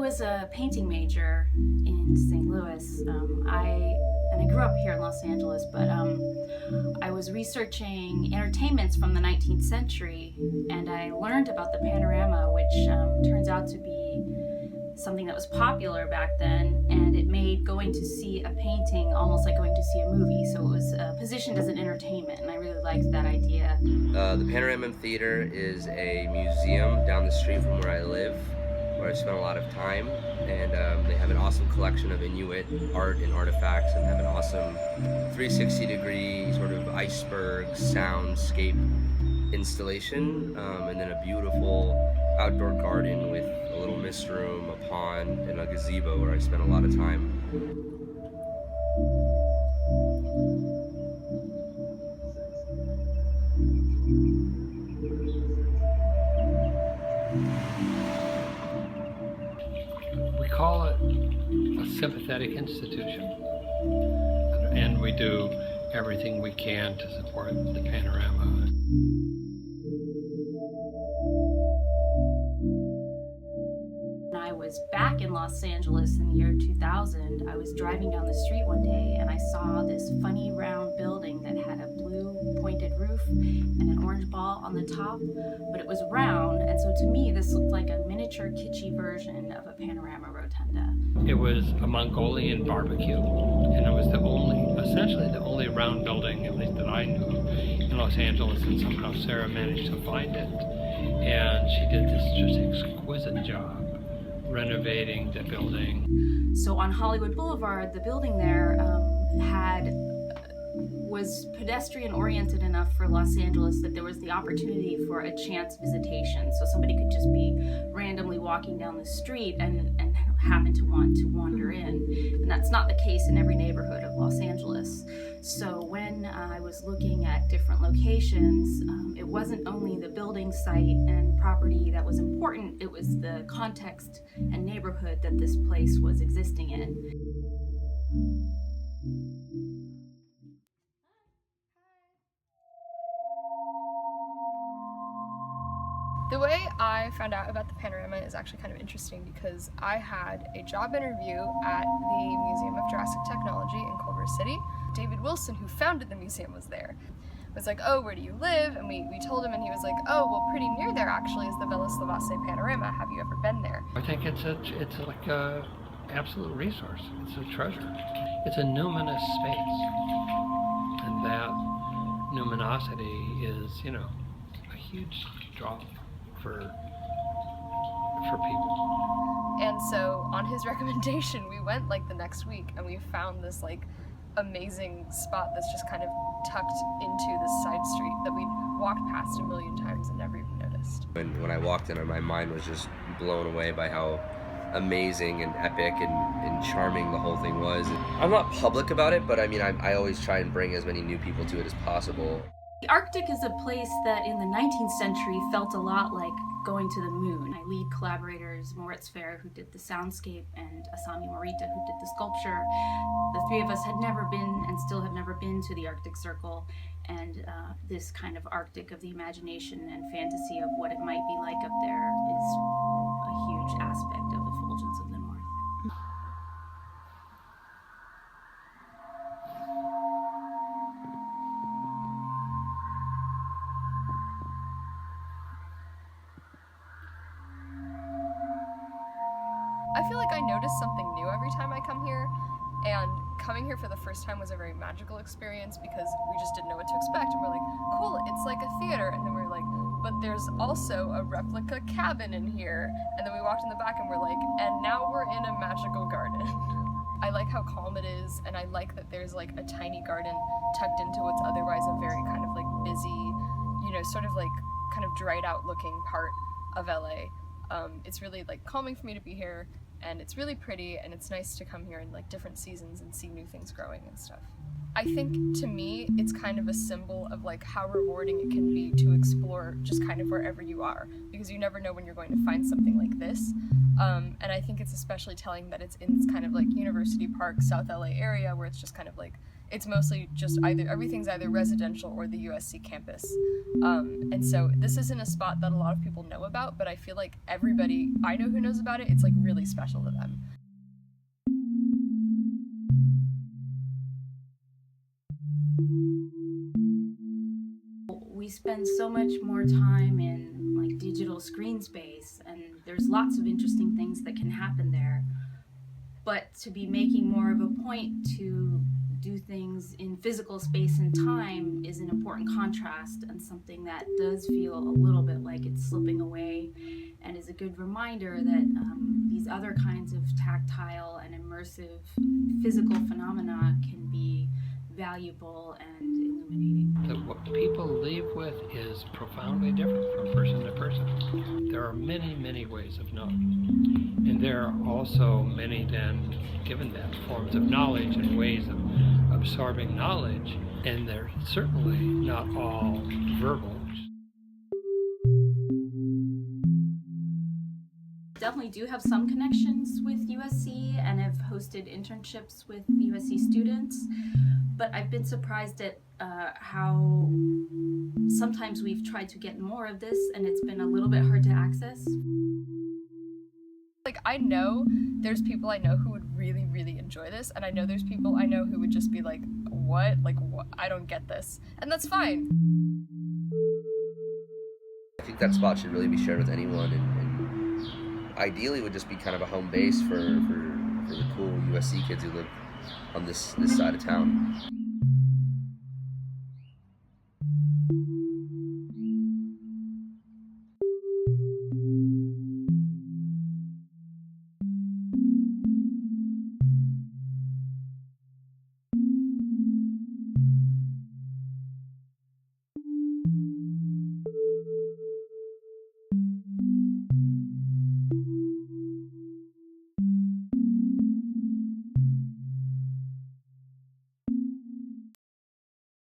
was a painting major in St. Louis. I grew up here in Los Angeles, but I was researching entertainments from the 19th century, and I learned about the Panorama, which turns out to be something that was popular back then, and it made going to see a painting almost like going to see a movie. So it was positioned as an entertainment, and I really liked that idea. The Perriman Theater is a museum down the street from where I live, where I spent a lot of time, and they have an awesome collection of Inuit art and artifacts, and have an awesome 360-degree sort of iceberg soundscape installation, and then a beautiful outdoor garden with a little mist room, a pond, and a gazebo where I spent a lot of time. We call it a sympathetic institution, and we do everything we can to support the Panorama. When I was back in Los Angeles in the year 2000, I was driving down the street one day and I saw this funny round building that had a blue pointed roof and an orange ball on the top, but it was round, and so to me this looked like a miniature kitschy version of a Panorama rotunda. It was a Mongolian barbecue, and it was essentially the only round building, at least that I knew, in Los Angeles, and somehow Sarah managed to find it. And she did this just exquisite job renovating the building. So on Hollywood Boulevard, the building there was pedestrian oriented enough for Los Angeles that there was the opportunity for a chance visitation. So somebody could just be randomly walking down the street and happen to want to wander in. And that's not the case in every neighborhood of Los Angeles. So when I was looking at different locations, it wasn't only the building site and property that was important, it was the context and neighborhood that this place was existing in. The way I found out about the Panorama is actually kind of interesting because I had a job interview at the Museum of Jurassic Technology in Culver City. David Wilson, who founded the museum, was there. Was like, oh, where do you live? And we told him, and he was like, oh, well, pretty near there actually is the Velaslavasay Panorama. Have you ever been there? I think it's like a absolute resource. It's a treasure. It's a numinous space, and that numinosity is, a huge draw for people. And so on his recommendation, we went like the next week, and we found this like amazing spot that's just kind of tucked into this side street that we'd walked past a million times and never even noticed. When I walked in, my mind was just blown away by how amazing and epic and charming the whole thing was. I'm not public about it, but I always try and bring as many new people to it as possible. The Arctic is a place that in the 19th century felt a lot like going to the moon. My lead collaborators, Moritz Fair, who did the soundscape, and Asami Morita, who did the sculpture, the three of us had never been and still have never been to the Arctic Circle, and this kind of Arctic of the imagination and fantasy of what it might be like up there is a huge aspect of Effulgence of the North. I feel like I notice something new every time I come here, and coming here for the first time was a very magical experience because we just didn't know what to expect, and we're like, cool, it's like a theater, and then we're like, but there's also a replica cabin in here, and then we walked in the back and we're like, and now we're in a magical garden. I like how calm it is, and I like that there's like a tiny garden tucked into what's otherwise a very kind of like busy, sort of like kind of dried out looking part of LA. It's really like calming for me to be here, and it's really pretty, and it's nice to come here in like different seasons and see new things growing and stuff. I think to me it's kind of a symbol of like how rewarding it can be to explore just kind of wherever you are, because you never know when you're going to find something like this. And I think it's especially telling that it's in this kind of like University Park, South LA area where it's just kind of like it's mostly just everything's either residential or the USC campus. And so this isn't a spot that a lot of people know about, but I feel like everybody I know who knows about it, it's like really special to them. We spend so much more time in like digital screen space, and there's lots of interesting things that can happen there. But to be making more of a point to do things in physical space and time is an important contrast, and something that does feel a little bit like it's slipping away, and is a good reminder that these other kinds of tactile and immersive physical phenomena can be valuable and illuminating. That what people leave with is profoundly different from person to person. There are many, many ways of knowing. And there are also many then, given that, forms of knowledge and ways of absorbing knowledge, and they're certainly not all verbal. Definitely do have some connections with USC and have hosted internships with USC students, but I've been surprised at how sometimes we've tried to get more of this and it's been a little bit hard to access. Like, I know there's people I know who would really, really enjoy this, and I know there's people I know who would just be like, what? Like, what? I don't get this. And that's fine. I think that spot should really be shared with anyone, and ideally would just be kind of a home base for the cool USC kids who live on this side of town.